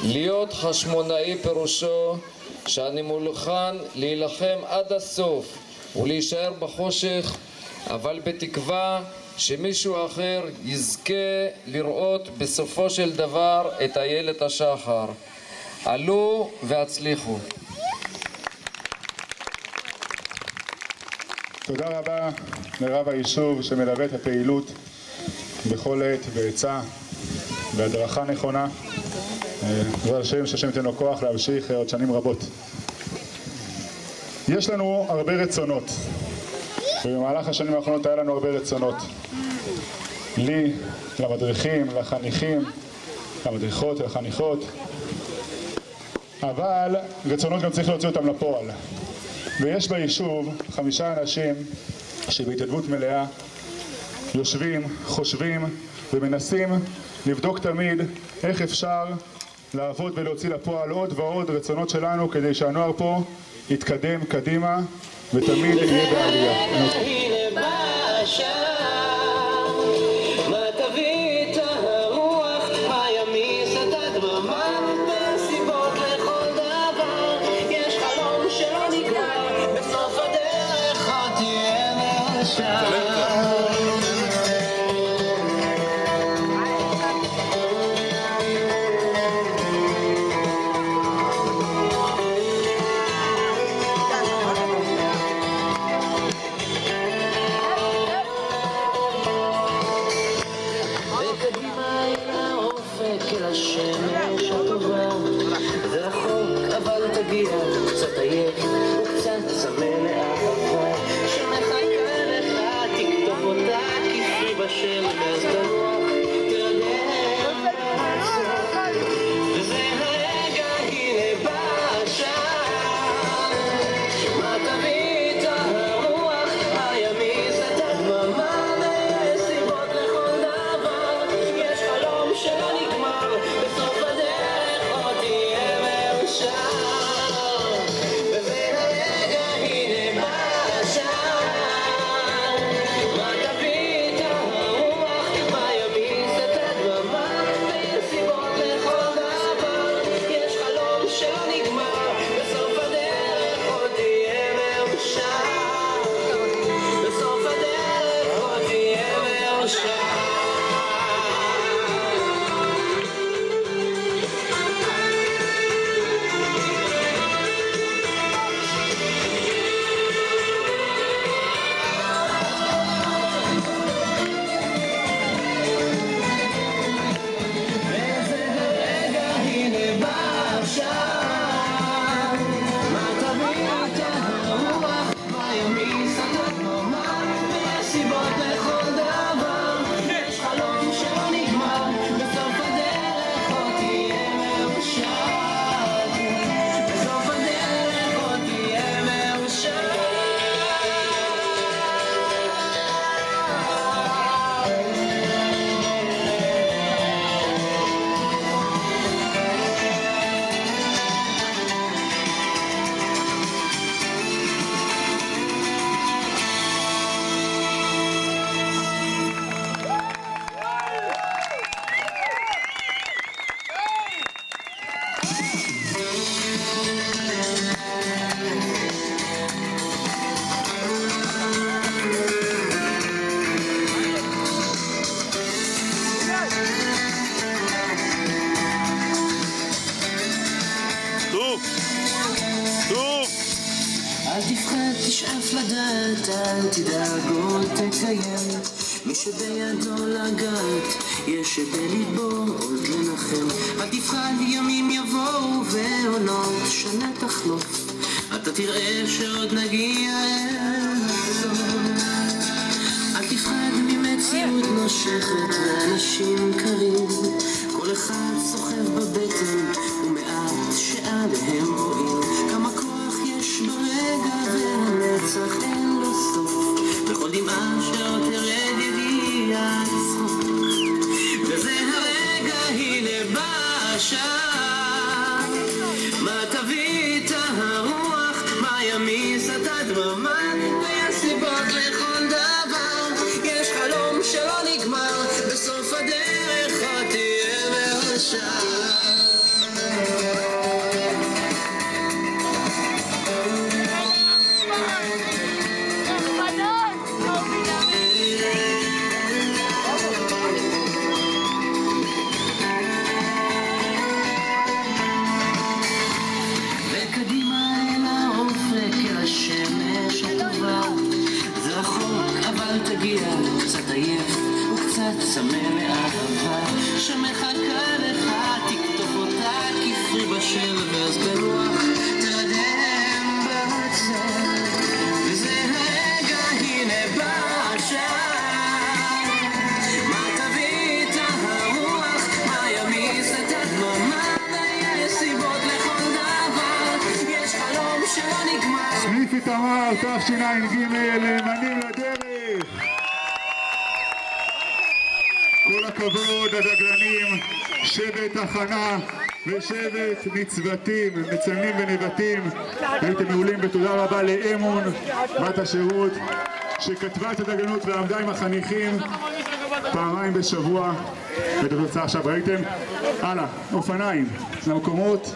להיות חשמונאי פירושו שאני מוכן להילחם עד הסוף ולהישאר בחושך, אבל בתקווה שמישהו אחר יזכה לראות בסופו של דבר את איילת השחר. עלו והצליחו. תודה רבה לרב היישוב שמלווה את הפעילות בכל עת בעצה והדרכה נכונה. בעזרת השם שהשם ייתן לו כוח להמשיך עוד שנים רבות. יש לנו הרבה רצונות, ובמהלך השנים האחרונות היה לנו הרבה רצונות. לי, למדריכים, לחניכים, למדריכות ולחניכות, אבל רצונות גם צריך להוציא אותם לפועל. ויש ביישוב 5 אנשים שבהתנדבות מלאה יושבים, חושבים ומנסים לבדוק תמיד איך אפשר לעבוד ולהוציא לפועל עוד ועוד רצונות שלנו כדי שהנוער פה יתקדם קדימה ותמיד יהיה בעלייה. אל תפחד, תשאף לדעת, אל תדאג או תקיים. מי שבידו לגעת, יש שבליבו עוד לנחם. אל תפחד, ימים יבואו ועונות שנה תחלוף, אתה תראה שעוד נגיע אל הסוף. אל תפחד ממציאות נושכת ואנשים קרים, כל אחד סוחב בבטן ומעט שעליהם רואים כמה כוח יש ברגע והנצח אין לו סוף, בכל דמעה שעוד תרד ידיעה צחוק. וזה הרגע, הנה בא השעה, מה תביא את הרוח, מה ימיס את הדממה, ויש סיבות לכל דבר, יש חלום שלא נגמר, בסוף הדרך עוד תהיה מהשעה. חייל, קצת עייף וקצת צמא לאהבה שמחכה לך, תקטוף אותה כפרי בשל ואז ברוח תרדם בצד וזה הרגע הנה בא עכשיו מה תביא את הרוח, מה ימיס את הדממה ויש סיבות לכל דבר יש חלום שלא נגמר סניף איתמר, תשע"ג, נאמנים לדרך. כל הכבוד הדגלנים, שבט הכנה ושבט נצוותים, מציינים ונבטים, הייתם מעולים ותודה רבה לאמון בת השירות שכתבה את הדגלנות ועמדה עם החניכים פעמיים בשבוע ואת התוצאה עכשיו ראיתם. הלאה, אופניים למקומות.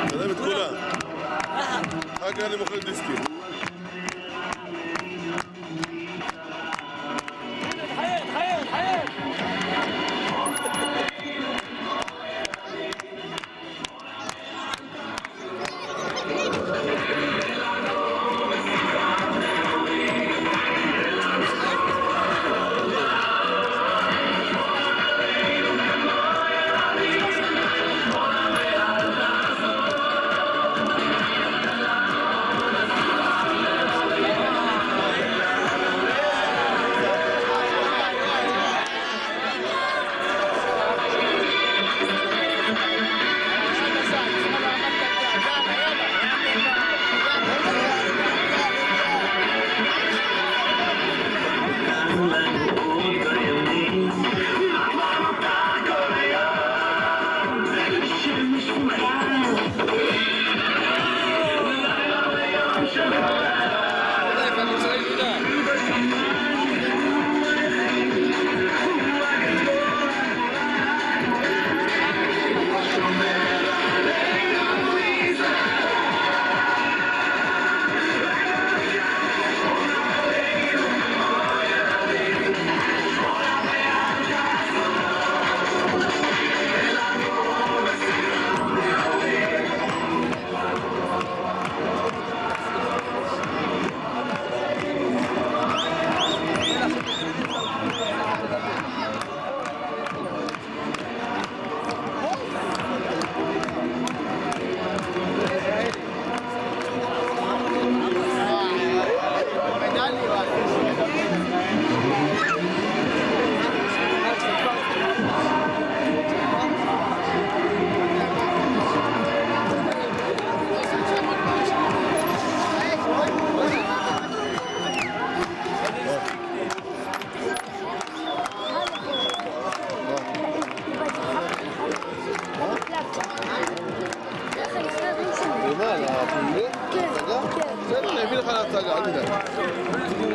תראה את כולם. אחר כך אני מוכר דיסקים.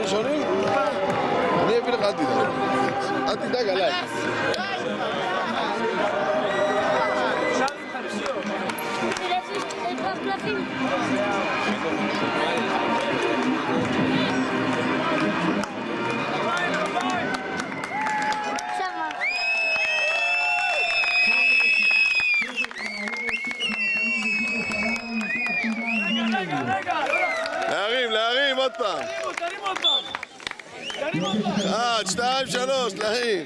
ראשונים? אני אביא לך, אל תדאג. אל תדאג עליי. להרים עוד פעם. תרים עוד פעם. 1, 2, 3, להרים.